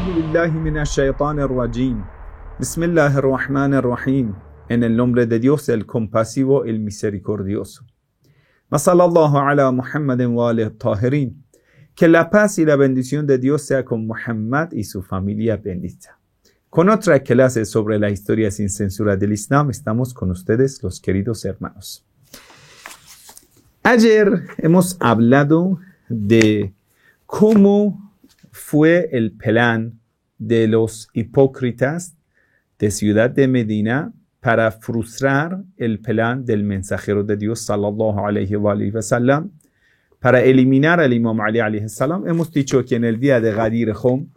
أعوذ بالله من الشيطان الرجيم. بسم الله الرحمن الرحيم. En el nombre de Dios, el compasivo, el misericordioso. وصلى الله على محمد وآله الطاهرين. Que la paz y la bendición de Dios sea con Muhammad y su familia bendita. Con otra clase sobre la historia sin censura del Islam, estamos con ustedes, los queridos hermanos. Ayer hemos hablado de cómo fue el plan de los hipócritas de Ciudad de Medina para frustrar el plan del mensajero de Dios, sallallahu alayhi wa sallam, para eliminar al Imam Ali alayhi salam. Hemos dicho que en el día de Ghadir Khum,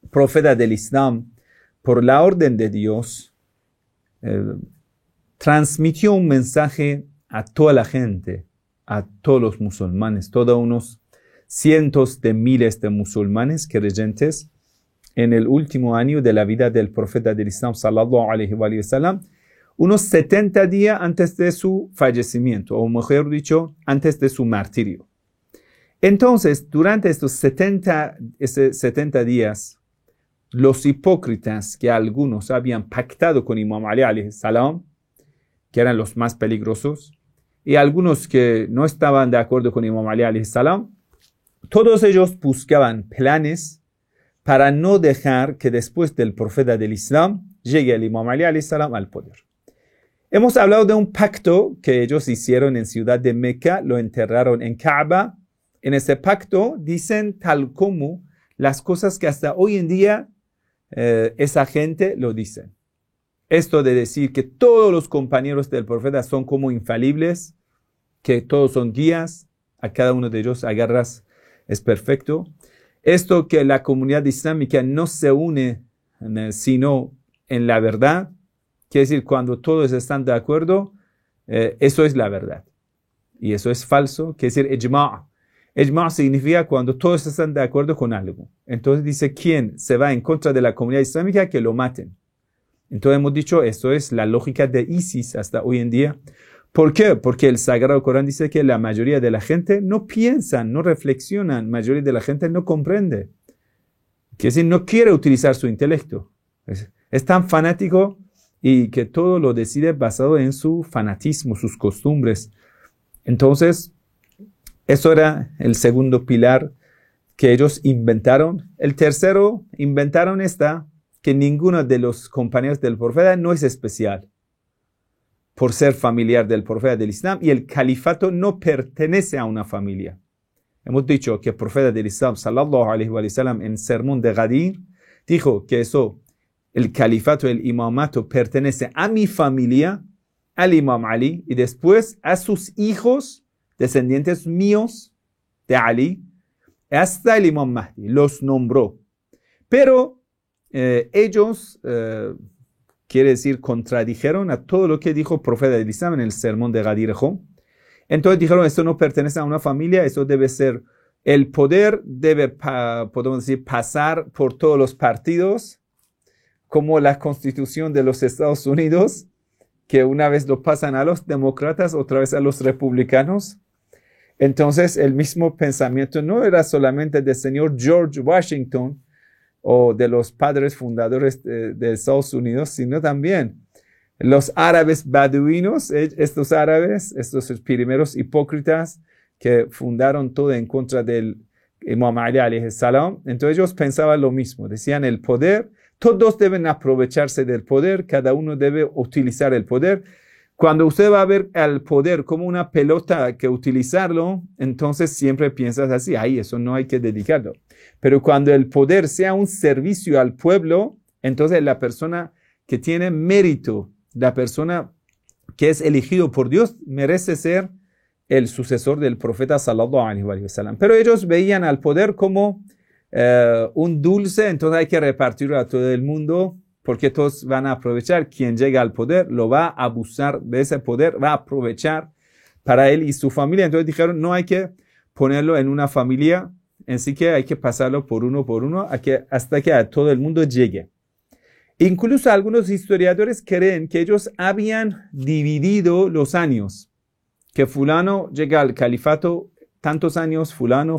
profeta del Islam, por la orden de Dios, transmitió un mensaje a toda la gente, a todos los musulmanes, todos unos cientos de miles de musulmanes creyentes en el último año de la vida del profeta del Islam, sallallahu alayhi wa sallam, unos 70 días antes de su fallecimiento, o mejor dicho, antes de su martirio. Entonces, durante estos 70 días, los hipócritas que algunos habían pactado con Imam Ali alayhi salam, que eran los más peligrosos, y algunos que no estaban de acuerdo con Imam Ali alayhi salam, todos ellos buscaban planes para no dejar que después del profeta del Islam llegue el Imam Ali alayhi salam al poder. Hemos hablado de un pacto que ellos hicieron en Ciudad de Meca, lo enterraron en Kaaba. En ese pacto dicen tal como las cosas que hasta hoy en día esa gente lo dicen. Esto de decir que todos los compañeros del profeta son como infalibles, que todos son guías, a cada uno de ellos agarras, es perfecto. Esto que la comunidad islámica no se une sino en la verdad, quiere decir cuando todos están de acuerdo, eso es la verdad. Y eso es falso, quiere decir ijma'. Ijma' significa cuando todos están de acuerdo con algo. Entonces dice, ¿quién se va en contra de la comunidad islámica? Que lo maten. Entonces hemos dicho, esto es la lógica de ISIS hasta hoy en día. ¿Por qué? Porque el Sagrado Corán dice que la mayoría de la gente no piensan, no reflexionan, la mayoría de la gente no comprende. Quiere decir, no quiere utilizar su intelecto. Es tan fanático y que todo lo decide basado en su fanatismo, sus costumbres. Entonces, eso era el segundo pilar que ellos inventaron. El tercero, inventaron que ninguno de los compañeros del profeta no es especial por ser familiar del profeta del Islam, y el califato no pertenece a una familia. Hemos dicho que el profeta del Islam, sallallahu alayhi wa sallam, en sermón de Ghadir, dijo que el califato, el imamato, pertenece a mi familia, al Imam Ali, y después a sus hijos, descendientes míos de Ali, hasta el Imam Mahdi, los nombró. Pero ellos, quiere decir, contradijeron a todo lo que dijo el profeta del Islam en el sermón de Ghadir Khum. Entonces dijeron, esto no pertenece a una familia, eso debe ser, el poder debe, podemos decir, pasar por todos los partidos, como la Constitución de los Estados Unidos, que una vez lo pasan a los demócratas, otra vez a los republicanos. Entonces, el mismo pensamiento no era solamente del señor George Washington o de los padres fundadores de Estados Unidos, sino también los árabes beduinos, estos árabes, estos primeros hipócritas que fundaron todo en contra del Imam Ali alayhi salam. Entonces ellos pensaban lo mismo, decían el poder, todos deben aprovecharse del poder, cada uno debe utilizar el poder. Cuando usted va a ver al poder como una pelota que utilizarlo, entonces siempre piensas así, eso no hay que dedicarlo. Pero cuando el poder sea un servicio al pueblo, entonces la persona que tiene mérito, la persona que es elegido por Dios, merece ser el sucesor del profeta sallallahu alaihi wa sallam. Pero ellos veían al poder como un dulce, entonces hay que repartirlo a todo el mundo, porque todos van a aprovechar. Quien llega al poder lo va a abusar de ese poder, va a aprovechar para él y su familia. Entonces dijeron, no hay que ponerlo en una familia, así que hay que pasarlo por uno, hasta que a todo el mundo llegue. Incluso algunos historiadores creen que ellos habían dividido los años, que fulano llega al califato tantos años, fulano.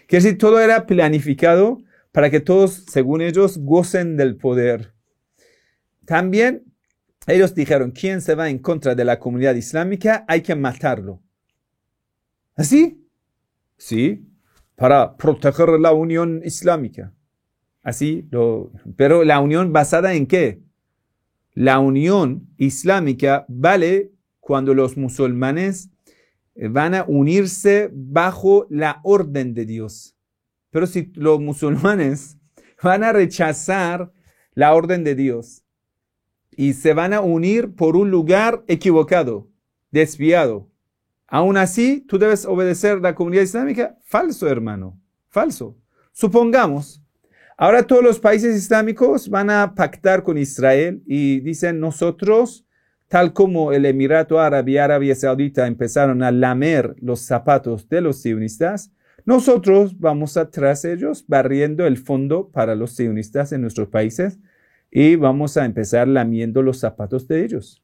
Quiere decir, todo era planificado para que todos, según ellos, gocen del poder. También ellos dijeron, ¿quién se va en contra de la comunidad islámica? Hay que matarlo. ¿Así? Sí, para proteger la unión islámica. Así, pero la unión basada en qué? La unión islámica vale cuando los musulmanes van a unirse bajo la orden de Dios. Pero si los musulmanes van a rechazar la orden de Dios y se van a unir por un lugar equivocado, desviado, aún así tú debes obedecer la comunidad islámica. Falso, hermano, falso. Supongamos, ahora todos los países islámicos van a pactar con Israel y dicen nosotros, tal como el Emirato Árabe y Arabia Saudita empezaron a lamer los zapatos de los sionistas, nosotros vamos atrás de ellos barriendo el fondo para los sionistas en nuestros países y vamos a empezar lamiendo los zapatos de ellos.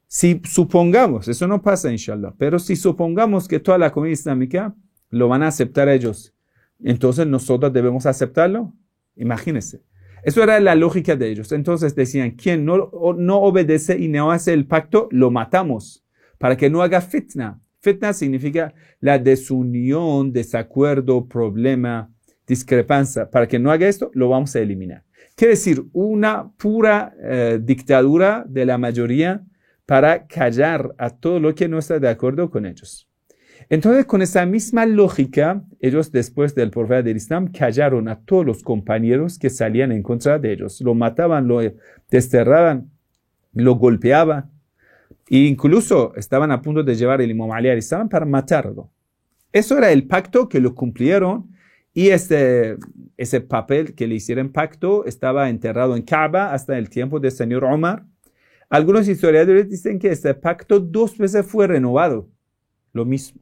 Si supongamos, eso no pasa inshallah, pero si supongamos que toda la comunidad islámica lo van a aceptar a ellos, entonces nosotros debemos aceptarlo. Imagínense. Eso era la lógica de ellos. Entonces decían, quien no obedece y no hace el pacto, lo matamos para que no haga fitna. Fitna significa la desunión, desacuerdo, problema, discrepancia. Para que no haga esto, lo vamos a eliminar. Quiere decir, una pura dictadura de la mayoría para callar a todo lo que no está de acuerdo con ellos. Entonces, con esa misma lógica, ellos después del profeta del Islam callaron a todos los compañeros que salían en contra de ellos. Lo mataban, lo desterraban, lo golpeaban. E incluso estaban a punto de llevar el Imam Ali alayhi salam para matarlo. Eso era el pacto que lo cumplieron. Y ese papel que le hicieron pacto estaba enterrado en Kaaba hasta el tiempo del señor Omar. Algunos historiadores dicen que este pacto 2 veces fue renovado. Lo mismo.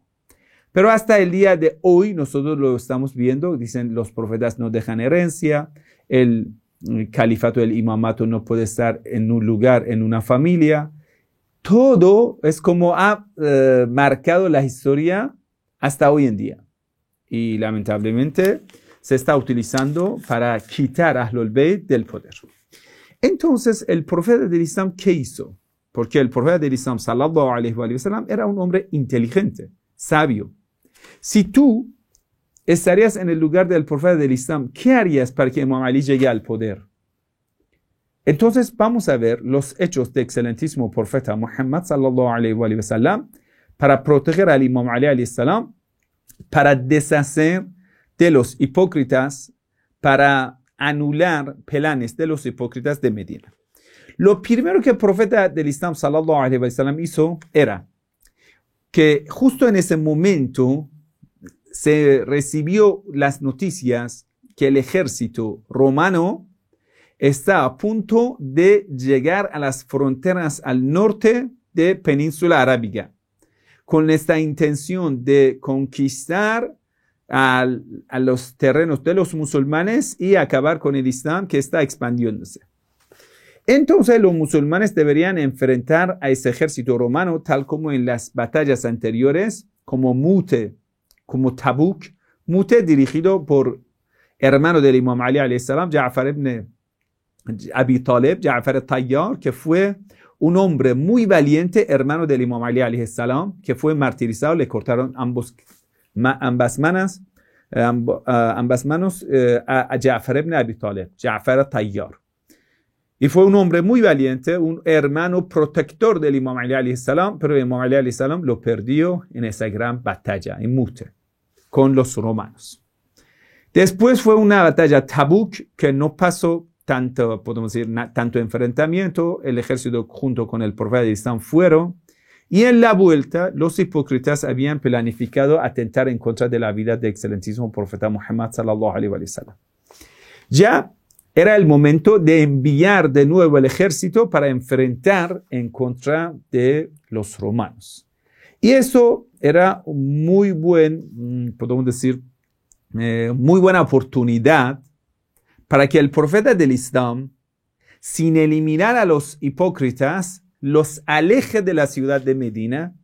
Pero hasta el día de hoy nosotros lo estamos viendo, dicen los profetas no dejan herencia, el califato, el imamato no puede estar en un lugar, en una familia. Todo es como ha marcado la historia hasta hoy en día. Y lamentablemente se está utilizando para quitar a Ahlul Bayt del poder. Entonces el profeta del Islam, ¿qué hizo? Porque el profeta del Islam, sallallahu alayhi wa sallam, era un hombre inteligente, sabio. Si tú estarías en el lugar del profeta del Islam, ¿qué harías para que Imam Ali llegue al poder? Entonces vamos a ver los hechos del excelentísimo profeta Muhammad sallallahu alayhi wa sallam para proteger al Imam Ali alayhi salam, para deshacer de los hipócritas, para anular planes de los hipócritas de Medina. Lo primero que el profeta del Islam sallallahu alayhi wa sallam hizo era que justo en ese momento se recibió las noticias que el ejército romano está a punto de llegar a las fronteras al norte de Península Arábiga, con esta intención de conquistar a los terrenos de los musulmanes y acabar con el Islam que está expandiéndose. Entonces los musulmanes deberían enfrentar a ese ejército romano tal como en las batallas anteriores, como Mute, como Tabuk. Mute dirigido por hermano del Imam Ali alayhi salam, Ja'far ibn Abi Talib, Ja'far al-Tayyar, que fue un hombre muy valiente, hermano del Imam Ali alayhi salam, que fue martirizado, le cortaron ambas manos a Ja'far ibn Abi Talib, Ja'far al-Tayyar. Y fue un hombre muy valiente, un hermano protector del Imam Ali alayhi salam, pero el Imam Ali alayhi salam lo perdió en esa gran batalla, en Mute, con los romanos. Después fue una batalla Tabuk que no pasó tanto, podemos decir, tanto enfrentamiento. El ejército junto con el profeta de Islam fueron. Y en la vuelta, los hipócritas habían planificado atentar en contra de la vida del excelentísimo profeta Muhammad sallallahu alayhi wa sallam. Ya era el momento de enviar de nuevo el ejército para enfrentar en contra de los romanos. Y eso era muy podemos decir, muy buena oportunidad para que el profeta del Islam, sin eliminar a los hipócritas, los aleje de la ciudad de Medina,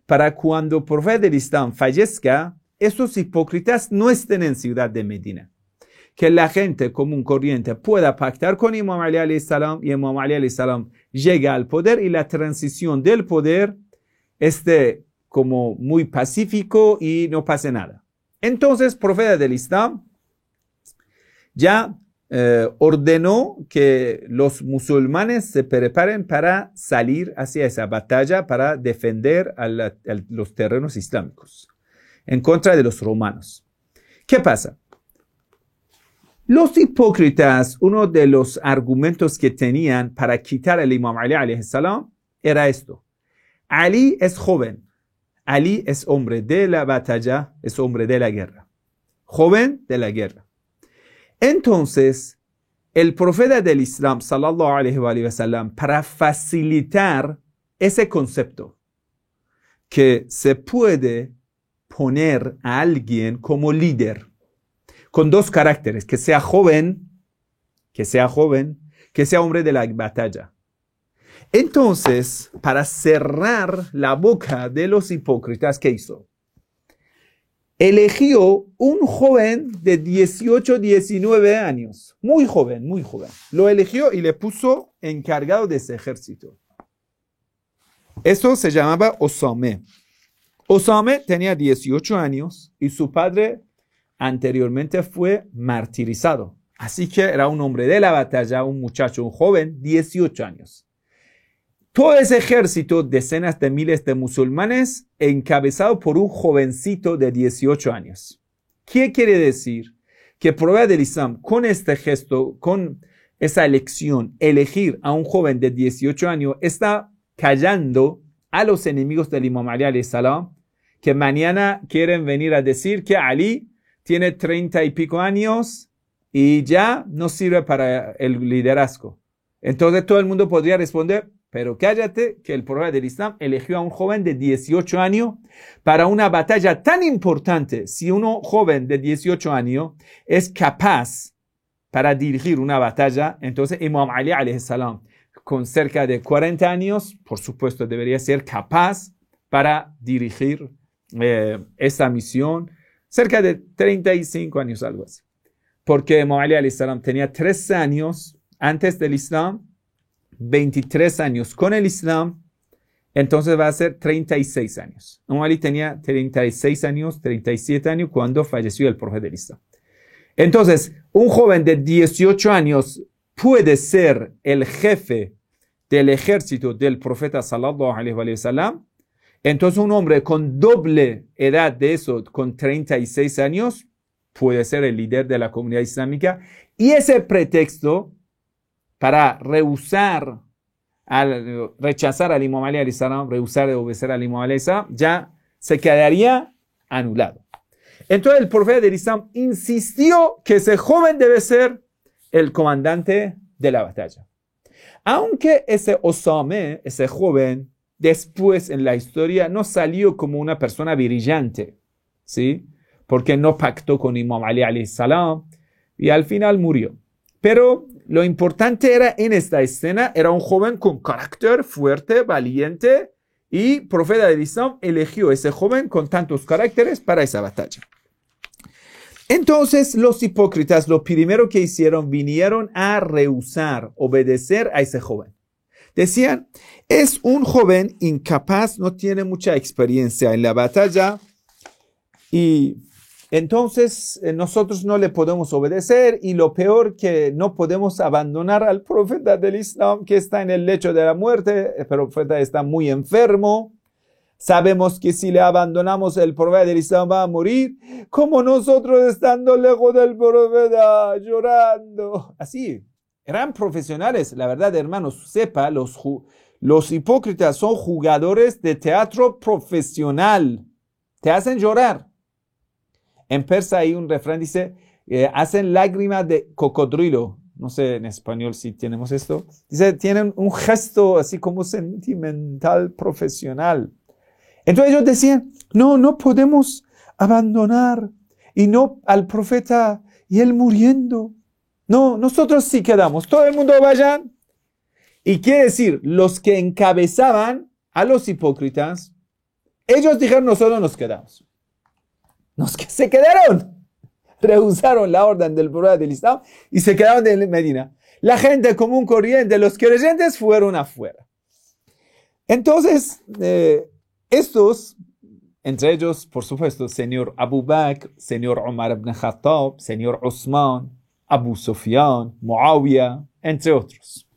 para cuando el profeta del Islam fallezca, esos hipócritas no estén en ciudad de Medina. que la gente común corriente pueda pactar con Imam Ali alayhi salam y Imam Ali alayhi salam llega al poder y la transición del poder esté como muy pacífico y no pase nada. Entonces, profeta del Islam ya ordenó que los musulmanes se preparen para salir hacia esa batalla para defender a los terrenos islámicos en contra de los romanos. ¿Qué pasa? Los hipócritas, uno de los argumentos que tenían para quitar al Imam Ali alayhi salam era esto. Ali es joven. Ali es hombre de la batalla, es hombre de la guerra. Joven de la guerra. Entonces, el profeta del Islam, sallallahu alayhi wa sallam, para facilitar ese concepto, que se puede poner a alguien como líder, con dos caracteres, que sea joven, que sea hombre de la batalla. Entonces, para cerrar la boca de los hipócritas, ¿qué hizo? Eligió un joven de 18, 19 años, muy joven. Lo eligió y le puso encargado de ese ejército. Eso se llamaba Osame. Osame tenía 18 años y su padre anteriormente fue martirizado. Así que era un hombre de la batalla, un muchacho, un joven, 18 años. Todo ese ejército, decenas de miles de musulmanes, encabezado por un jovencito de 18 años. ¿Qué quiere decir? Que el profeta del Islam, con este gesto, con esa elección, elegir a un joven de 18 años, está callando a los enemigos del Imam Ali alayhi salam, que mañana quieren venir a decir que Ali tiene 30 y pico años y ya no sirve para el liderazgo. Entonces todo el mundo podría responder, pero cállate, que el profeta del Islam eligió a un joven de 18 años para una batalla tan importante. Si un joven de 18 años es capaz para dirigir una batalla, entonces Imam Ali alayhi salam, con cerca de 40 años, por supuesto, debería ser capaz para dirigir esta misión. Cerca de 35 años, algo así. Porque Imam Ali alayhi salam tenía 13 años antes del Islam, 23 años con el Islam, entonces va a ser 36 años. Imam Ali tenía 36 años, 37 años cuando falleció el profeta del Islam. Entonces, un joven de 18 años puede ser el jefe del ejército del profeta sallallahu alaihi wa sallam. Entonces, un hombre con doble edad de eso, con 36 años, puede ser el líder de la comunidad islámica. Y ese pretexto para rechazar al Imam Ali alayhi salam, rehusar de obedecer al Imam Ali alayhi salam, ya se quedaría anulado. Entonces el profeta del Islam insistió que ese joven debe ser el comandante de la batalla. Aunque ese Osame, ese joven, después en la historia no salió como una persona brillante, ¿sí? Porque no pactó con Imam Ali alayhi salam y al final murió. Pero lo importante era en esta escena, era un joven con carácter fuerte, valiente, y el profeta del Islam eligió ese joven con tantos caracteres para esa batalla. Entonces los hipócritas lo primero que hicieron, vinieron a rehusar, obedecer a ese joven. Decían, es un joven incapaz, no tiene mucha experiencia en la batalla y entonces nosotros no le podemos obedecer y lo peor que no podemos abandonar al profeta del Islam que está en el lecho de la muerte. El profeta está muy enfermo. Sabemos que si le abandonamos el profeta del Islam va a morir, como nosotros estando lejos del profeta, llorando. Así, eran profesionales. La verdad, hermanos, sepa, los hipócritas son jugadores de teatro profesional. Te hacen llorar. En persa hay un refrán, dice, hacen lágrimas de cocodrilo. No sé en español si tenemos esto. Dice, tienen un gesto así como sentimental, profesional. Entonces ellos decían, no podemos abandonar y no al profeta y él muriendo. No, nosotros sí quedamos. Todo el mundo vayan. Y quiere decir, los que encabezaban a los hipócritas, ellos dijeron, nosotros nos quedamos. Se quedaron. rehusaron la orden del profeta del Islam y se quedaron en Medina. La gente común corriente, los creyentes, fueron afuera. Entonces, estos, entre ellos, por supuesto, señor Abu Bakr, señor Umar ibn Khattab, señor Usman, Abu Sufyan, Muawiyah, entre otros.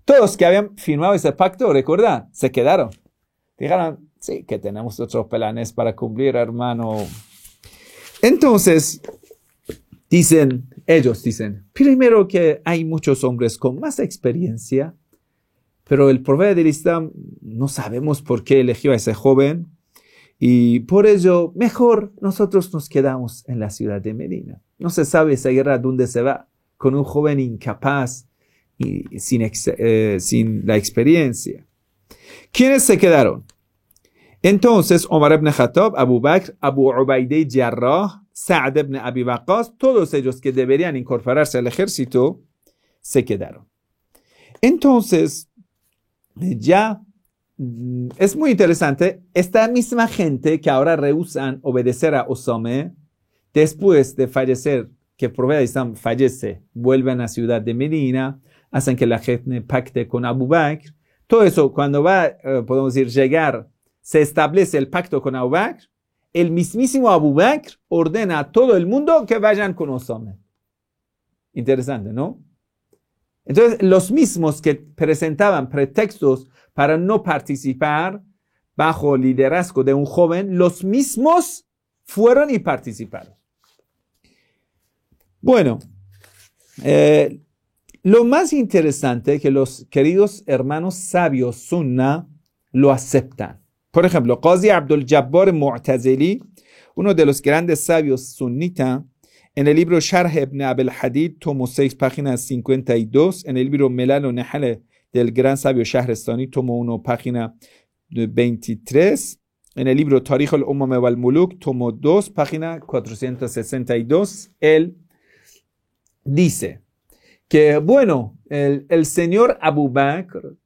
Todos que habían firmado ese pacto, recuerdan, se quedaron. Dijeron, sí, que tenemos otros planes para cumplir, hermano. Entonces, ellos dicen, primero que hay muchos hombres con más experiencia, pero el profeta del Islam no sabemos por qué eligió a ese joven y por ello mejor nosotros nos quedamos en la ciudad de Medina. No se sabe esa guerra dónde se va con un joven incapaz y sin la experiencia. ¿Quiénes se quedaron? Entonces Omar ibn Khattab, Abu Bakr, Abu Ubaida Jarrah, Sa'd ibn Abi Waqqas, todos ellos que deberían incorporarse al ejército, se quedaron. Entonces, ya es muy interesante, esta misma gente que ahora rehusan obedecer a Osama, después de fallecer, que el profeta Islam fallece, vuelven a la ciudad de Medina, hacen que la gente pacte con Abu Bakr. Todo eso, cuando va, podemos decir, llegar, se establece el pacto con Abu Bakr, el mismísimo Abu Bakr ordena a todo el mundo que vayan con Osama. Interesante, ¿no? Entonces, los mismos que presentaban pretextos para no participar bajo liderazgo de un joven, los mismos fueron y participaron. Bueno, lo más interesante es que los queridos hermanos sabios sunna lo aceptan. Por ejemplo, Qazi Abdul Jabbar Mu'tazili, uno de los grandes sabios sunnitas, en el libro Sharh ibn Abil Hadid, tomo 6, página 52, en el libro Melal o Nahal del gran sabio Shahrastani, tomo 1, página 23, en el libro Tarikh al-Umam wal Muluk, tomo 2, página 462, él dice que, bueno, el señor Abu Bakr,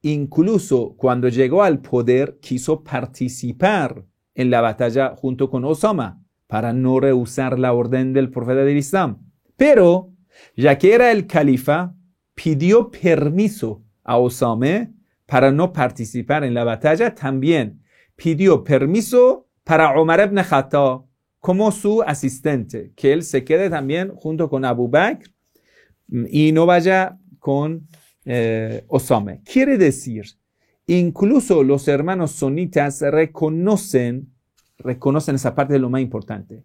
incluso cuando llegó al poder, quiso participar en la batalla junto con Osama para no rehusar la orden del profeta del Islam. Pero, ya que era el califa, pidió permiso a Osama para no participar en la batalla. También pidió permiso para Umar ibn Khattab como su asistente, que él se quede también junto con Abu Bakr y no vaya con Osama. Quiere decir, incluso los hermanos sunitas reconocen esa parte de lo más importante,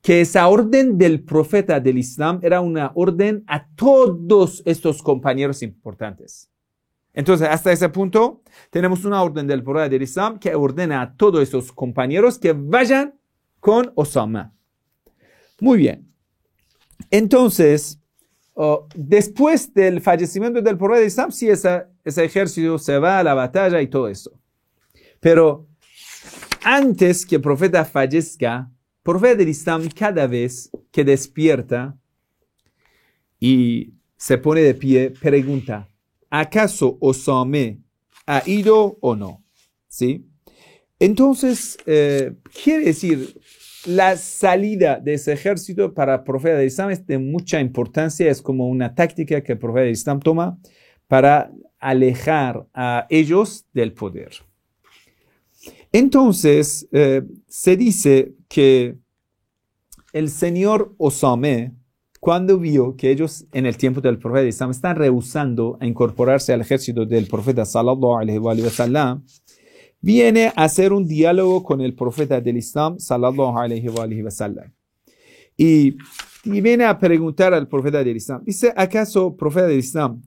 que esa orden del profeta del Islam era una orden a todos estos compañeros importantes. Entonces, hasta ese punto, tenemos una orden del profeta del Islam que ordena a todos esos compañeros que vayan con Osama. Muy bien. Entonces, después del fallecimiento del profeta del Islam, sí, ese ejército se va a la batalla y todo eso. Pero antes que el profeta fallezca, el profeta del Islam cada vez que despierta y se pone de pie, pregunta, ¿acaso Osama ha ido o no? ¿Sí? Entonces, quiere decir, la salida de ese ejército para el profeta del Islam es de mucha importancia, es como una táctica que el profeta del Islam toma para alejar a ellos del poder. Entonces, se dice que el señor Osama, cuando vio que ellos en el tiempo del profeta del Islam están rehusando a incorporarse al ejército del profeta sallallahu alaihi wa sallam, viene a hacer un diálogo con el profeta del Islam sallallahu alaihi wa sallam. Y viene a preguntar al profeta del Islam, dice, ¿acaso, profeta del Islam,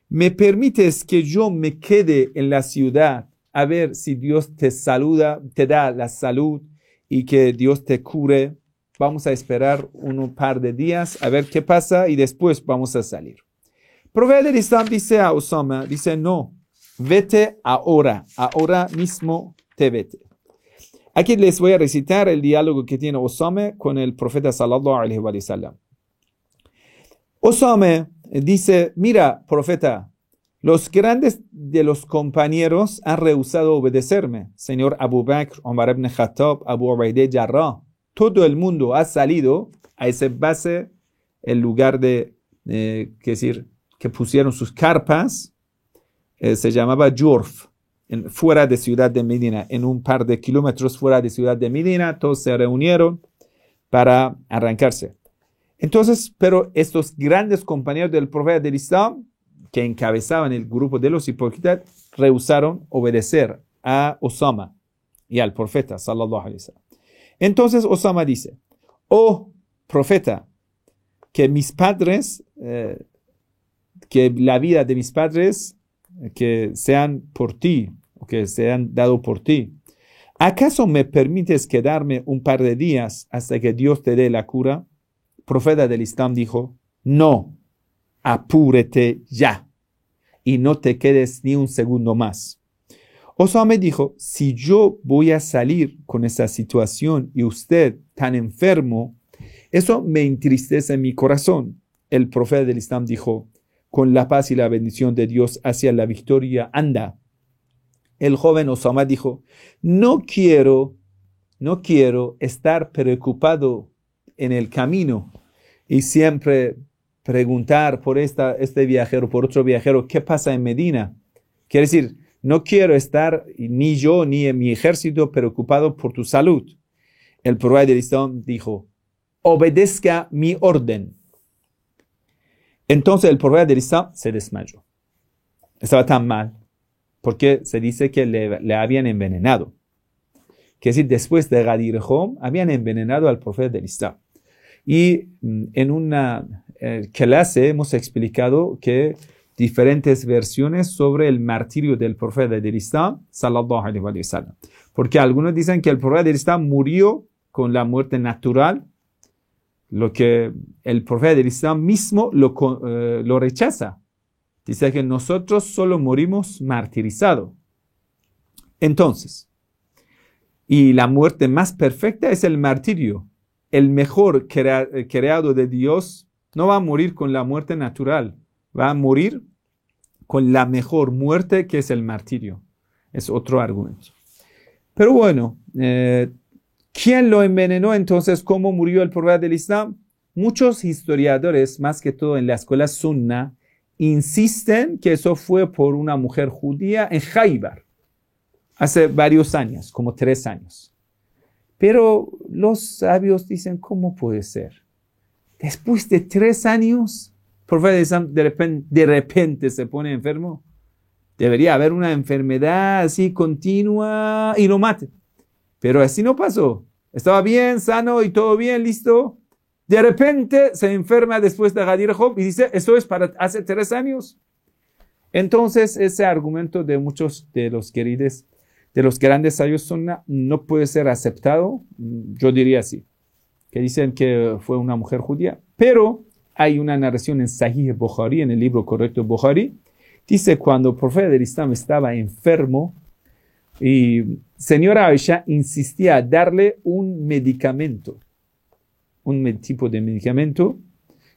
me permites que yo me quede en la ciudad a ver si Dios te saluda, te da la salud y que Dios te cure? Vamos a esperar un par de días a ver qué pasa y después vamos a salir. El profeta del Islam dice a Osama, dice, no, vete ahora mismo te vete. Aquí les voy a recitar el diálogo que tiene Osama con el profeta sallallahu alaihi wa sallam. Osama dice, mira, profeta, los grandes de los compañeros han rehusado obedecerme. Señor Abu Bakr, Umar ibn Khattab, Abu Ubaida Jarrah, todo el mundo ha salido a esa base, el lugar que pusieron sus carpas, se llamaba Jurf, fuera de ciudad de Medina, en un par de kilómetros fuera de ciudad de Medina. Todos se reunieron para arrancarse. Entonces, pero estos grandes compañeros del profeta del Islam, que encabezaban el grupo de los hipócritas, rehusaron obedecer a Osama y al profeta, sallallahu alaihi wasallam. Entonces Osama dice: oh profeta, que mis padres, que la vida de mis padres, que sean por ti, o que sean dado por ti. ¿Acaso me permites quedarme un par de días hasta que Dios te dé la cura? El profeta del Islam dijo: no, apúrate ya y no te quedes ni un segundo más. Osama dijo: si yo voy a salir con esa situación y usted tan enfermo, eso me entristece mi corazón. El profeta del Islam dijo: con la paz y la bendición de Dios hacia la victoria, anda. El joven Osama dijo: no quiero estar preocupado en el camino y siempre preguntar por este viajero, por otro viajero, ¿qué pasa en Medina? Quiere decir, no quiero estar, ni yo ni en mi ejército, preocupado por tu salud. El profeta del Islam dijo: obedezca mi orden. Entonces el profeta del Islam se desmayó. Estaba tan mal, porque se dice que le habían envenenado. Que es decir, después de Ghadir Hum, habían envenenado al profeta del Islam. Y en una clase hemos explicado que diferentes versiones sobre el martirio del profeta del Islam, sallallahu alaihi wa sallam. Porque algunos dicen que el profeta del Islam murió con la muerte natural, lo que el profeta del Islam mismo lo rechaza. Dice que nosotros solo morimos martirizados. Entonces, y la muerte más perfecta es el martirio. El mejor creado de Dios no va a morir con la muerte natural, va a morir con la mejor muerte, que es el martirio. Es otro argumento. Pero bueno, ¿quién lo envenenó entonces? ¿Cómo murió el profeta del Islam? Muchos historiadores, más que todo en la escuela sunna, insisten que eso fue por una mujer judía en Khaybar, hace varios años, como 3 años. Pero los sabios dicen: ¿cómo puede ser? Después de 3 años, el profeta del Islam de repente se pone enfermo. Debería haber una enfermedad así continua y lo mate. Pero así no pasó. Estaba bien, sano y todo bien, listo. De repente se enferma después de Ghadir Hum y dice: eso es para hace 3 años. Entonces ese argumento de muchos de los grandes sabios sunna no puede ser aceptado. Yo diría así, que dicen que fue una mujer judía. Pero hay una narración en Sahih Bukhari, en el libro correcto Bukhari, dice: cuando el profeta del Islam estaba enfermo, y señora Aisha insistía a darle un medicamento, un tipo de medicamento,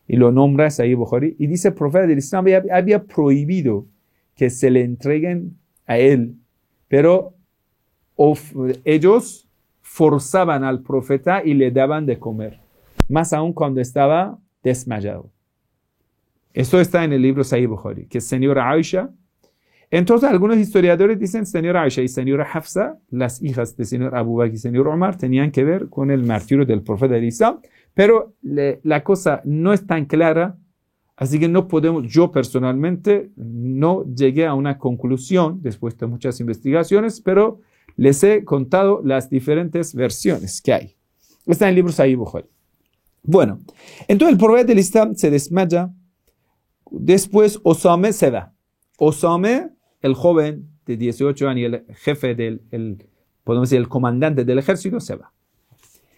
y lo nombra Sahih Bukhari, y dice: el profeta del Islam había prohibido que se le entreguen a él, pero ellos forzaban al profeta y le daban de comer, más aún cuando estaba desmayado. Esto está en el libro Sahih Bukhari, que es señora Aisha. Entonces algunos historiadores dicen: señora Aisha y señora Hafsa, las hijas de señor Abu Bakr y señor Omar, tenían que ver con el martirio del profeta del Islam, pero la cosa no es tan clara, así que no podemos, yo personalmente no llegué a una conclusión después de muchas investigaciones, pero les he contado las diferentes versiones que hay. Está en el libro Sahih Bukhari. Bueno, entonces el profeta del Islam se desmaya. Después Osama se va. Osama, el joven de 18 años, el jefe podemos decir, el comandante del ejército, se va.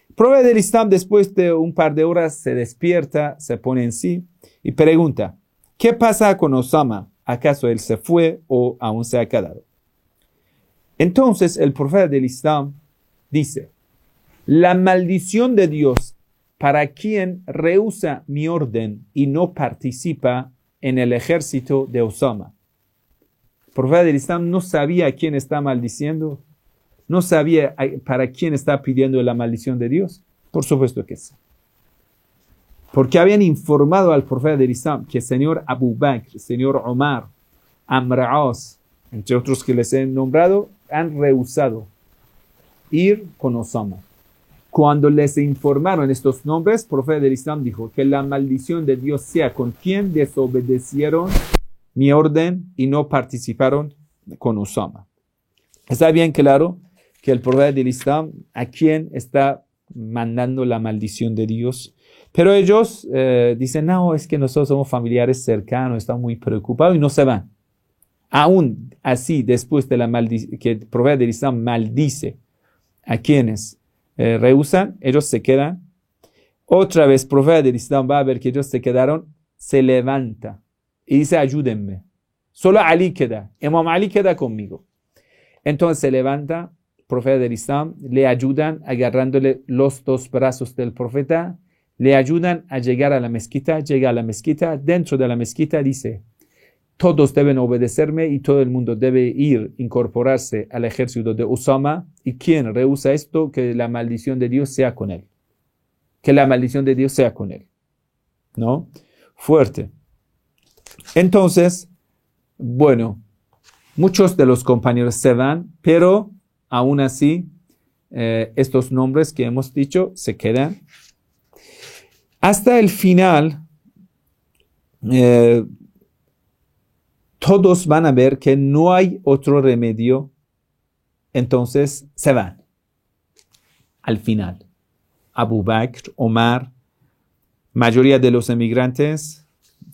El profeta del Islam, después de un par de horas, se despierta, se pone en sí y pregunta: ¿qué pasa con Osama? ¿Acaso él se fue o aún se ha quedado? Entonces el profeta del Islam dice: la maldición de Dios para quien rehúsa mi orden y no participa en el ejército de Osama. El profeta del Islam no sabía a quién está maldiciendo, no sabía para quién está pidiendo la maldición de Dios. Por supuesto que sí. porque habían informado al profeta del Islam que el señor Abu Bakr, el señor Omar, Amr al-As, entre otros que les he nombrado, han rehusado ir con Osama. Cuando les informaron estos nombres, el profeta del Islam dijo que la maldición de Dios sea con quien desobedecieron mi orden y no participaron con Osama. Está bien claro que el profeta del Islam a quien está mandando la maldición de Dios. Pero ellos dicen, no, es que nosotros somos familiares cercanos, están muy preocupados y no se van. Aún así, después de la maldición, que el profeta del Islam maldice a quienes rehusan, ellos se quedan. Otra vez, el profeta del Islam va a ver que ellos se quedaron, se levanta y dice, ayúdenme. Solo Ali queda, Imam Ali queda conmigo. Entonces se levanta, el profeta del Islam, le ayudan agarrándole los dos brazos del profeta, le ayudan a llegar a la mezquita, llega a la mezquita, dentro de la mezquita dice, todos deben obedecerme y todo el mundo debe incorporarse al ejército de Osama, y quien rehúsa esto, que la maldición de Dios sea con él. Que la maldición de Dios sea con él. ¿No? Fuerte. Entonces, bueno, muchos de los compañeros se van, pero aún así, estos nombres que hemos dicho se quedan. Hasta el final, todos van a ver que no hay otro remedio, entonces se van. Al final, Abu Bakr, Omar, mayoría de los emigrantes,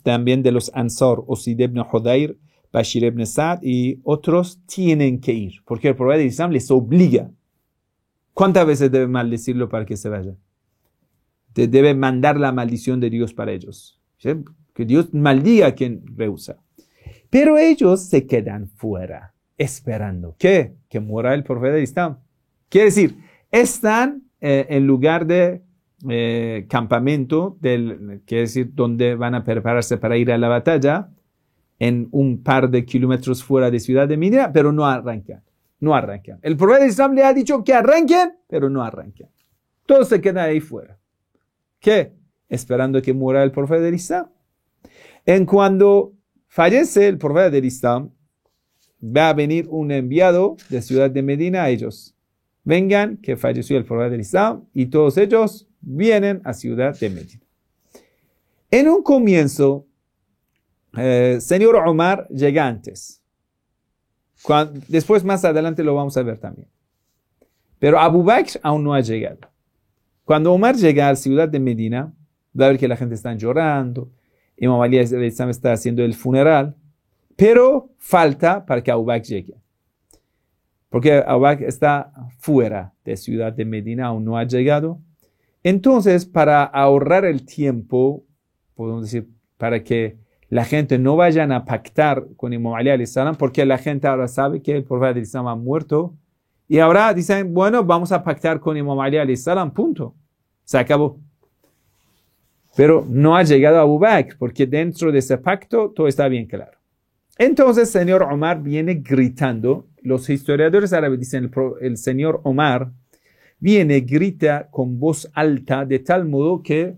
también de los Ansar, Usayd ibn Hudayr, Bashir ibn Sa'd y otros tienen que ir, porque el profeta del Islam les obliga. ¿Cuántas veces debe maldecirlo para que se vayan? Debe mandar la maldición de Dios para ellos. ¿Sí? Que Dios maldiga a quien rehúsa. Pero ellos se quedan fuera, esperando. ¿Qué? Que muera el profeta del Islam. Quiere decir, están en lugar de campamento, quiere decir, donde van a prepararse para ir a la batalla, en un par de kilómetros fuera de Ciudad de Medina, pero no arrancan. No arrancan. El profeta del Islam le ha dicho que arranquen, pero no arrancan. Todos se quedan ahí fuera. ¿Qué? Esperando que muera el profeta del Islam. En cuando fallece el profeta del Islam, va a venir un enviado de Ciudad de Medina a ellos. Vengan, que falleció el profeta del Islam, y todos ellos vienen a Ciudad de Medina. En un comienzo, señor Omar llega antes. Después, más adelante, lo vamos a ver también. Pero Abu Bakr aún no ha llegado. Cuando Omar llega a la Ciudad de Medina, va a ver que la gente está llorando. Imam Ali está haciendo el funeral, pero falta para que Abu Bakr llegue. Porque Abu Bakr está fuera de Ciudad de Medina, aún no ha llegado. Entonces, para ahorrar el tiempo, podemos decir, para que la gente no vayan a pactar con Imam Ali alayhi salam, porque la gente ahora sabe que el profeta del Islam ha muerto, y ahora dicen, bueno, vamos a pactar con Imam Ali alayhi salam, punto. Se acabó. Pero no ha llegado Abu Bakr, porque dentro de ese pacto todo está bien claro. Entonces el señor Omar viene gritando. Los historiadores árabes dicen el señor Omar viene, grita con voz alta, de tal modo que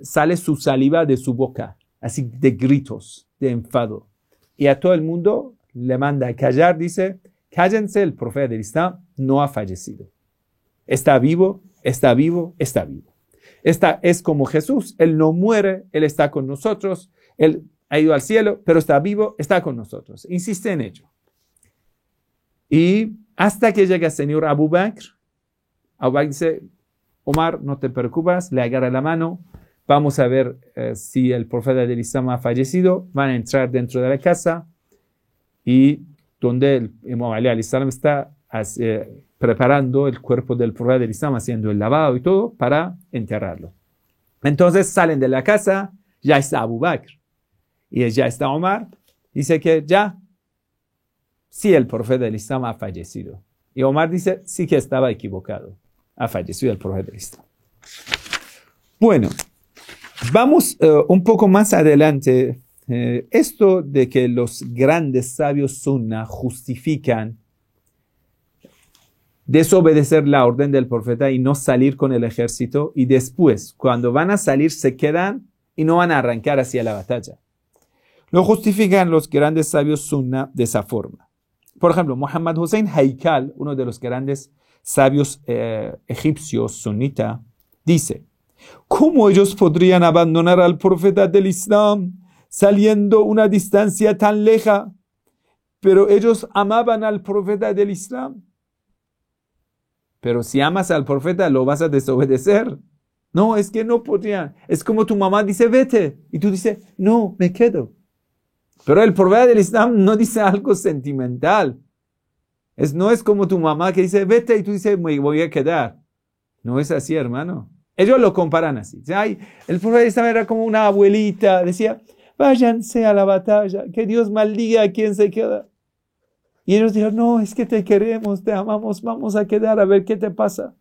sale su saliva de su boca, así de gritos, de enfado. Y a todo el mundo le manda a callar, dice, cállense, el profeta del Islam no ha fallecido. Está vivo, está vivo, está vivo. Es como Jesús, Él no muere, Él está con nosotros, Él ha ido al cielo, pero está vivo, está con nosotros. Insiste en ello. Y hasta que llega el señor Abu Bakr dice, Omar, no te preocupes, le agarra la mano, vamos a ver si el profeta del Islam ha fallecido, van a entrar dentro de la casa y donde el Imam Ali alayhi salam está preparando el cuerpo del profeta del Islam, haciendo el lavado y todo para enterrarlo. Entonces salen de la casa, ya está Abu Bakr y ya está Omar, dice que ya, sí, el profeta del Islam ha fallecido. Y Omar dice, sí que estaba equivocado, ha fallecido el profeta del Islam. Bueno, vamos un poco más adelante. Esto de que los grandes sabios sunna justifican desobedecer la orden del profeta y no salir con el ejército, y después, cuando van a salir, se quedan y no van a arrancar hacia la batalla. Lo justifican los grandes sabios sunna de esa forma. Por ejemplo, Muhammad Hussein Haikal, uno de los grandes sabios egipcios sunita, dice: ¿cómo ellos podrían abandonar al profeta del Islam saliendo una distancia tan lejana? Pero ellos amaban al profeta del Islam. Pero si amas al profeta, ¿lo vas a desobedecer? No, es que no podrían. Es como tu mamá dice, vete. Y tú dices, no, me quedo. Pero el profeta del Islam no dice algo sentimental. No es como tu mamá que dice, vete, y tú dices, me voy a quedar. No es así, hermano. Ellos lo comparan así. Ay, el profeta del Islam era como una abuelita. Decía, váyanse a la batalla, que Dios maldiga a quien se queda. Y ellos dijeron, no, es que te queremos, te amamos, vamos a quedar a ver qué te pasa.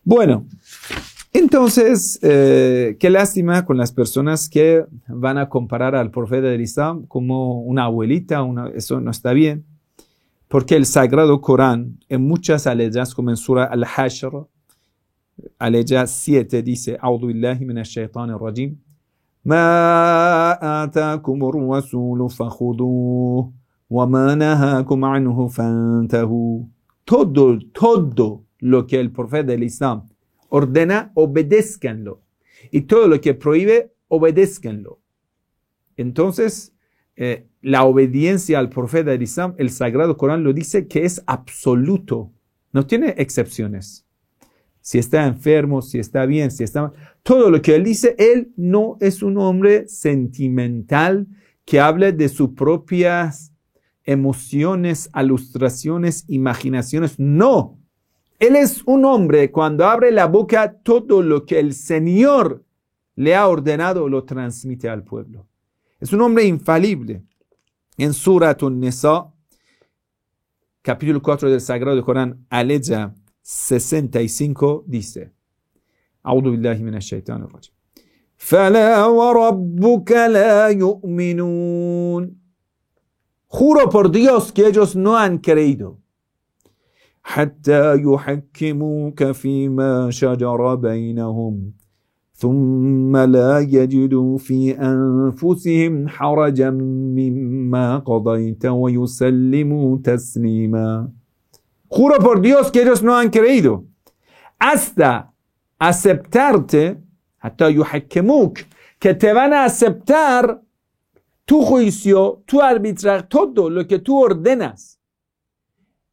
Bueno, entonces, qué lástima con las personas que van a comparar al profeta del Islam como una abuelita, eso no está bien, porque el Sagrado Corán, en muchas aleyas, como en Sura Al-Hashr, aleya 7, dice, A'udhu billahi minash shaitanir rajim, Ma atakumur rasulu fakhuduh, wa ma nahakum anhu fantahu. Todo lo que el profeta del Islam ordena, obedézcanlo. Y todo lo que prohíbe, obedézcanlo. Entonces, la obediencia al profeta del Islam, el Sagrado Corán lo dice que es absoluto. No tiene excepciones. Si está enfermo, si está bien, si está mal. Todo lo que él dice, él no es un hombre sentimental que hable de sus propias emociones, alustraciones, imaginaciones. No. Él es un hombre, cuando abre la boca, todo lo que el Señor le ha ordenado lo transmite al pueblo. Es un hombre infalible. En Surat An-Nisa, capítulo 4 del Sagrado Corán, aleya 65, dice, A'udhu billahi minash shaitanir rajim. Fala wa rabbuka la yu'minun. Juro por Dios que ellos no han creído. حتى يحكموك فيما شجر بينهم ثم لا يجدوا في أنفسهم حرجا مما قضيت ويسلموا تسليما. Juro por Dios que ellos no han creído hasta aceptarte, حتى يحكموك, que te van a aceptar tu juicio, tu arbitraje, todo lo que tú ordenas.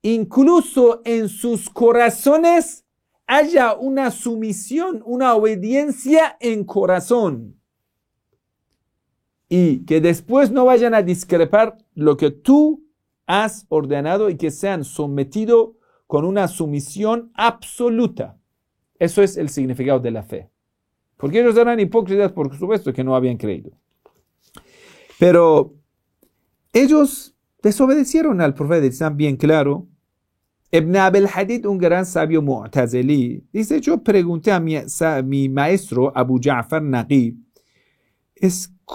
Incluso en sus corazones haya una sumisión, una obediencia en corazón. Y que después no vayan a discrepar lo que tú has ordenado y que sean sometidos con una sumisión absoluta. Eso es el significado de la fe. Porque ellos eran hipócritas, por supuesto que no habían creído. Pero ellos desobedecieron al profeta del Islam, bien claro. Ibn Abil Hadid, un gran sabio mu'tazili, dice, yo pregunté a mi maestro Abu Ja'far Naqib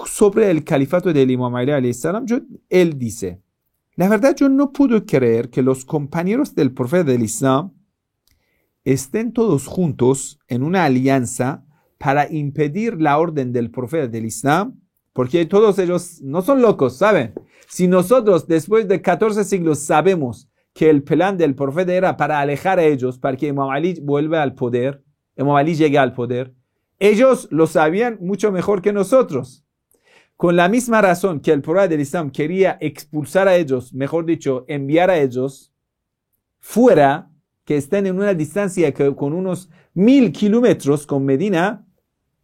sobre el califato del Imam Ali alayhi salam. Él dice, la verdad yo no pude creer que los compañeros del profeta del Islam estén todos juntos en una alianza para impedir la orden del profeta del Islam, porque todos ellos no son locos, ¿saben? Si nosotros después de 14 siglos sabemos que el plan del profeta era para alejar a ellos, para que Imam Ali vuelva al poder, Imam Ali llegue al poder, ellos lo sabían mucho mejor que nosotros. Con la misma razón que el profeta del Islam quería expulsar a ellos, mejor dicho, enviar a ellos fuera, que estén en una distancia con unos 1000 kilómetros con Medina,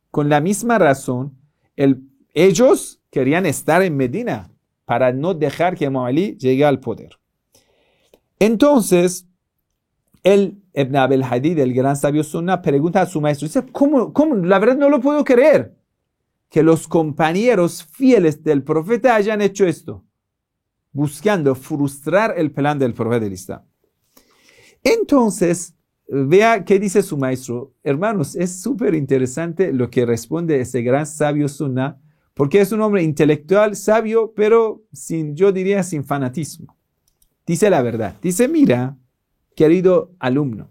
con la misma razón, ellos querían estar en Medina para no dejar que Imam Ali llegue al poder. Entonces, Ibn Abil Hadid, el gran sabio sunna, pregunta a su maestro, dice, ¿cómo? La verdad no lo puedo creer, que los compañeros fieles del profeta hayan hecho esto, buscando frustrar el plan del profeta del Islam. Entonces, vea qué dice su maestro. Hermanos, es súper interesante lo que responde ese gran sabio sunna, porque es un hombre intelectual, sabio, pero yo diría sin fanatismo. dice la verdad. Dice, mira, querido alumno,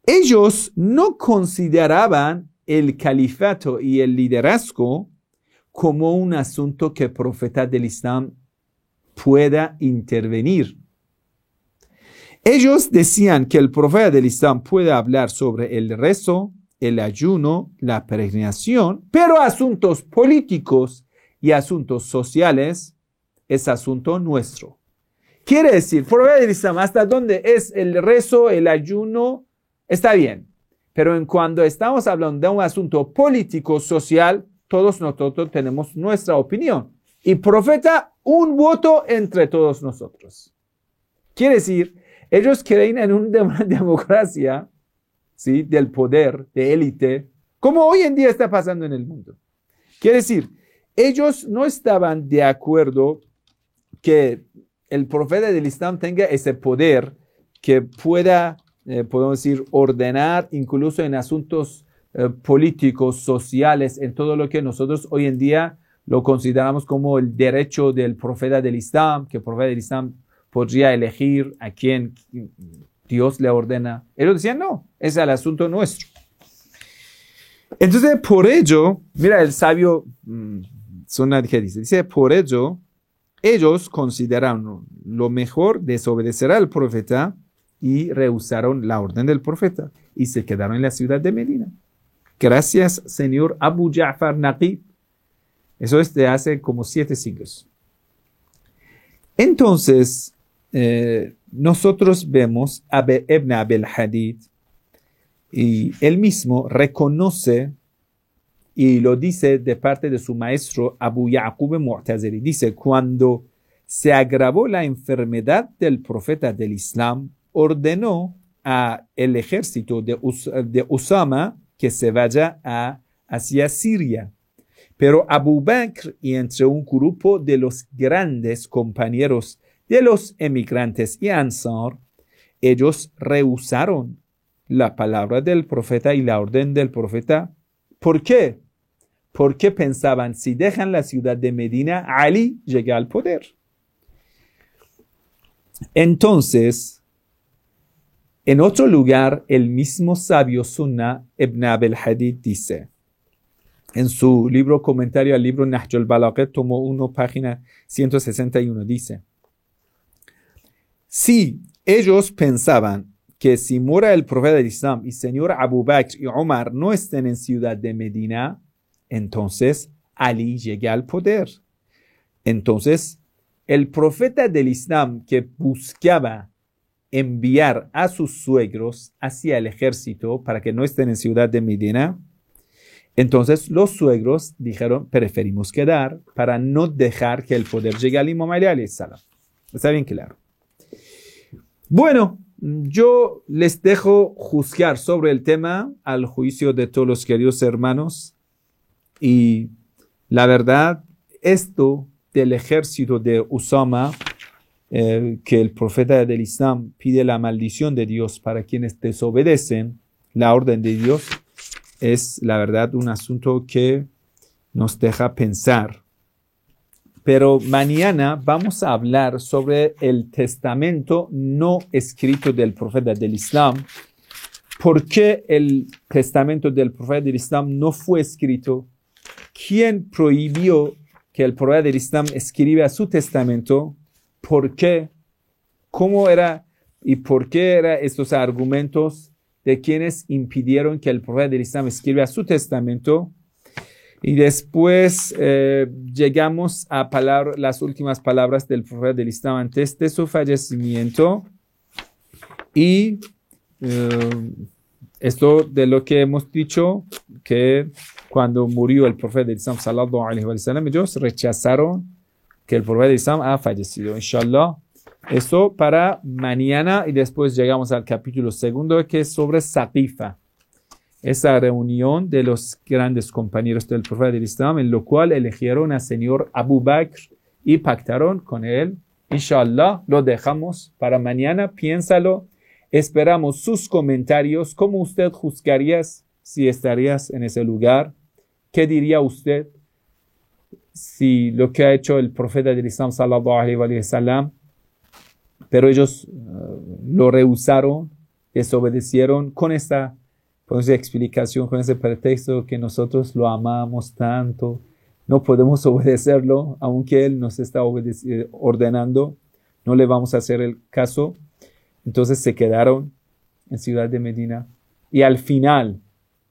ellos no consideraban el califato y el liderazgo como un asunto que el profeta del Islam pueda intervenir. Ellos decían que el profeta del Islam puede hablar sobre el rezo, el ayuno, la peregrinación, pero asuntos políticos y asuntos sociales es asunto nuestro. Quiere decir, el profeta del Islam, hasta dónde es el rezo, el ayuno, está bien. Pero en cuando estamos hablando de un asunto político, social, todos nosotros tenemos nuestra opinión. Y profeta, un voto entre todos nosotros. Quiere decir, ellos creen en una democracia, ¿sí?, del poder, de élite, como hoy en día está pasando en el mundo. Quiere decir, ellos no estaban de acuerdo que el profeta del Islam tenga ese poder que pueda, podemos decir, ordenar incluso en asuntos políticos, sociales, en todo lo que nosotros hoy en día lo consideramos como el derecho del profeta del Islam, que el profeta del Islam podría elegir a quien Dios le ordena. Ellos decían, no, es el asunto nuestro. Entonces, por ello, mira el sabio Sunnah que dice, por ello, ellos consideraron lo mejor desobedecer al profeta y rehusaron la orden del profeta y se quedaron en la ciudad de Medina. Gracias, señor Abu Ja'far Naqib. Eso es de hace como 7 siglos. Entonces, nosotros vemos a Ibn Abil Hadid y él mismo reconoce y lo dice de parte de su maestro Abu Ya'qub Mu'tazili. Dice, cuando se agravó la enfermedad del profeta del Islam, ordenó al ejército de Usama que se vaya hacia Siria. Pero Abu Bakr y entre un grupo de los grandes compañeros de los emigrantes y Ansar, ellos rehusaron la palabra del profeta y la orden del profeta. ¿Por qué? Porque pensaban, si dejan la ciudad de Medina, Ali llega al poder. Entonces, en otro lugar, el mismo sabio Sunnah Ibn Abil Hadid dice, en su libro comentario al libro Nahj al-Balagha, tomo 1, página 161, dice, si ellos pensaban que si muera el profeta del Islam y señor Abu Bakr y Omar no estén en ciudad de Medina, entonces Ali llega al poder. Entonces, el profeta del Islam que buscaba enviar a sus suegros hacia el ejército para que no estén en ciudad de Medina, entonces los suegros dijeron, preferimos quedar para no dejar que el poder llegue al Imam Ali alayhi salam. Está bien claro. Bueno, yo les dejo juzgar sobre el tema al juicio de todos los queridos hermanos. Y la verdad, esto del ejército de Usama, que el profeta del Islam pide la maldición de Dios para quienes desobedecen la orden de Dios, es la verdad un asunto que nos deja pensar. Pero mañana vamos a hablar sobre el testamento no escrito del profeta del Islam. ¿Por qué el testamento del profeta del Islam no fue escrito? ¿Quién prohibió que el profeta del Islam escriba su testamento? ¿Por qué? ¿Cómo era y por qué eran estos argumentos de quienes impidieron que el profeta del Islam escriba su testamento? Y después llegamos a las últimas palabras del profeta del Islam antes de su fallecimiento. Y esto de lo que hemos dicho, que cuando murió el profeta del Islam, sallallahu alaihi wa sallam, ellos rechazaron que el profeta del Islam ha fallecido. Inshallah, eso para mañana. Y después llegamos al capítulo 2, que es sobre Saqifa. Esa reunión de los grandes compañeros del profeta del Islam, en lo cual eligieron al señor Abu Bakr y pactaron con él. Inshallah, lo dejamos para mañana. Piénsalo. Esperamos sus comentarios. ¿Cómo usted juzgaría si estarías en ese lugar? ¿Qué diría usted si lo que ha hecho el profeta del Islam, sallallahu alaihi wa sallam, pero ellos lo rehusaron, desobedecieron con esta explicación, con ese pretexto que nosotros lo amamos tanto, no podemos obedecerlo, aunque Él nos está ordenando, no le vamos a hacer el caso. Entonces se quedaron en Ciudad de Medina. Y al final,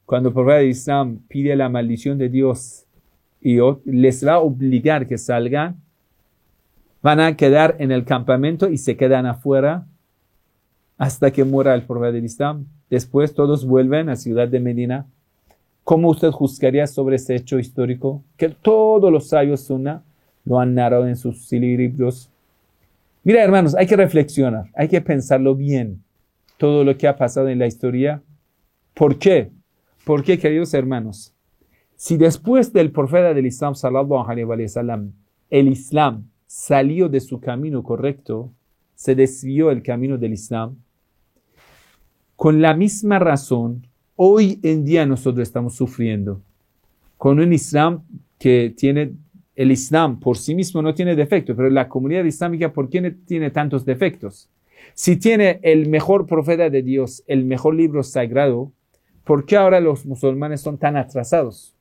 cuando el profeta de Islam pide la maldición de Dios y les va a obligar que salgan, van a quedar en el campamento y se quedan afuera hasta que muera el profeta del Islam. Después todos vuelven a Ciudad de Medina. ¿Cómo usted juzgaría sobre ese hecho histórico? Que todos los sabios sunna lo han narrado en sus libros. Mira, hermanos, hay que reflexionar, hay que pensarlo bien, todo lo que ha pasado en la historia. ¿Por qué? ¿Por qué, queridos hermanos? Si después del profeta del Islam, sallallahu alaihi wa sallam, el Islam salió de su camino correcto, se desvió el camino del Islam, con la misma razón, hoy en día nosotros estamos sufriendo con un Islam que tiene, el Islam por sí mismo no tiene defectos, pero la comunidad islámica, ¿por qué tiene tantos defectos? Si tiene el mejor profeta de Dios, el mejor libro sagrado, ¿por qué ahora los musulmanes son tan atrasados?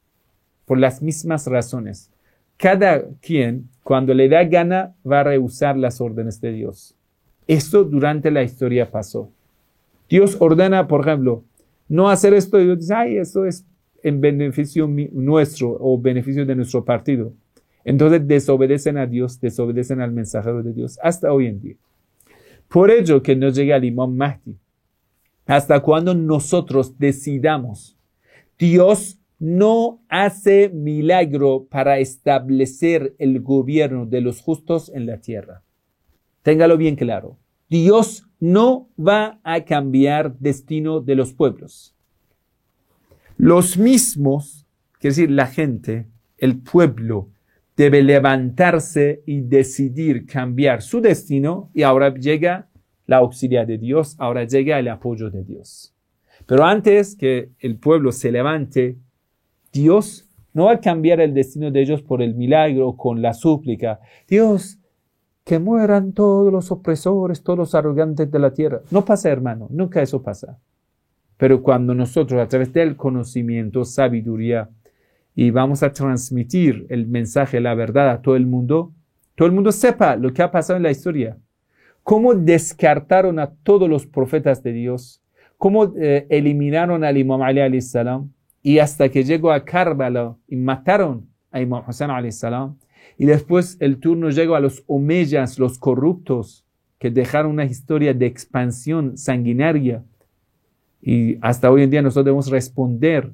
Por las mismas razones. Cada quien, cuando le da gana, va a rehusar las órdenes de Dios. Esto durante la historia pasó. Dios ordena, por ejemplo, no hacer esto, y Dios dice, ay, esto es en beneficio nuestro o beneficio de nuestro partido. Entonces desobedecen a Dios, desobedecen al mensajero de Dios, hasta hoy en día. Por ello que nos llega el Imam Mahdi. Hasta cuando nosotros decidamos, Dios no hace milagro para establecer el gobierno de los justos en la tierra. Téngalo bien claro. Dios no va a cambiar destino de los pueblos. Los mismos, quiere decir la gente, el pueblo, debe levantarse y decidir cambiar su destino, y ahora llega la auxilia de Dios, ahora llega el apoyo de Dios. Pero antes que el pueblo se levante, Dios no va a cambiar el destino de ellos por el milagro, con la súplica. Dios, que mueran todos los opresores, todos los arrogantes de la tierra. No pasa, hermano, nunca eso pasa. Pero cuando nosotros, a través del conocimiento, sabiduría, y vamos a transmitir el mensaje, la verdad a todo el mundo sepa lo que ha pasado en la historia. Cómo descartaron a todos los profetas de Dios, cómo eliminaron al Imam Ali alayhi salam, y hasta que llegó a Karbala y mataron a Imam Hussein alayhi salam. Y después el turno llegó a los omeyas, los corruptos, que dejaron una historia de expansión sanguinaria. Y hasta hoy en día nosotros debemos responder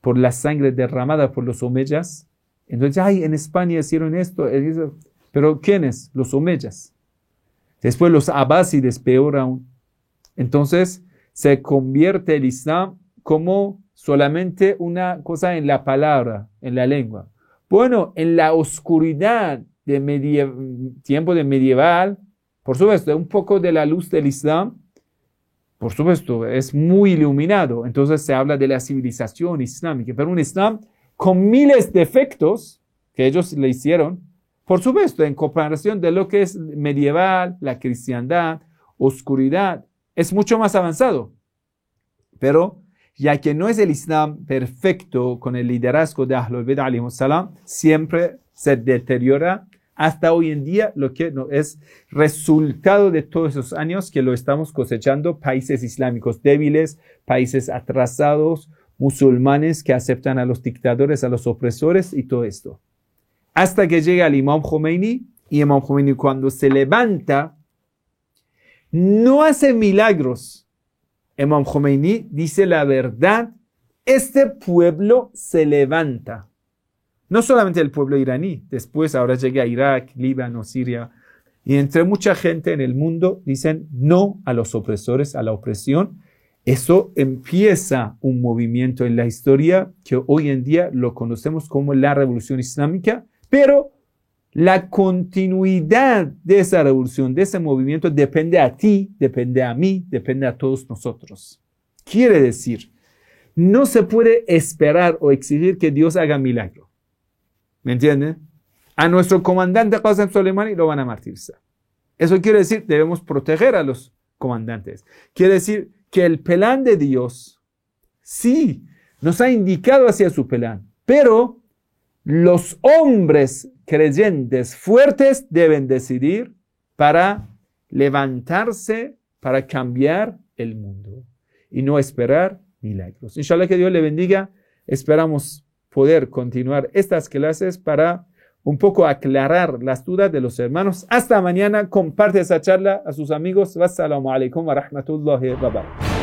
por la sangre derramada por los omeyas. Entonces, ay, en España hicieron esto. Pero ¿quiénes? Los omeyas. Después los abásides, peor aún. Entonces se convierte el Islam como solamente una cosa en la palabra, en la lengua. Bueno, en la oscuridad de tiempo de medieval, por supuesto, un poco de la luz del Islam, por supuesto, es muy iluminado. Entonces se habla de la civilización islámica, pero un Islam con miles de defectos que ellos le hicieron, por supuesto, en comparación de lo que es medieval, la cristiandad, oscuridad, es mucho más avanzado. Pero ya que no es el Islam perfecto con el liderazgo de Ahlul Bid'ah alayhimus salam, siempre se deteriora hasta hoy en día, lo que no es resultado de todos esos años que lo estamos cosechando, países islámicos débiles, países atrasados, musulmanes que aceptan a los dictadores, a los opresores y todo esto. Hasta que llega el Imam Khomeini, y Imam Khomeini cuando se levanta, no hace milagros. Imam Khomeini dice la verdad, este pueblo se levanta. No solamente el pueblo iraní, después ahora llega a Irak, Líbano, Siria, y entre mucha gente en el mundo dicen no a los opresores, a la opresión. Eso empieza un movimiento en la historia que hoy en día lo conocemos como la Revolución Islámica, pero la continuidad de esa revolución, de ese movimiento, depende a ti, depende a mí, depende a todos nosotros. Quiere decir, no se puede esperar o exigir que Dios haga milagro. ¿Me entienden? A nuestro comandante Qasem Soleimani lo van a martirizar. Eso quiere decir, debemos proteger a los comandantes. Quiere decir que el plan de Dios, sí, nos ha indicado hacia su plan, pero los hombres creyentes fuertes deben decidir para levantarse, para cambiar el mundo y no esperar milagros. Inshallah, que Dios le bendiga. Esperamos poder continuar estas clases para un poco aclarar las dudas de los hermanos. Hasta mañana. Comparte esa charla a sus amigos. Wassalamu alaikum wa rahmatullahi wa barakatuh.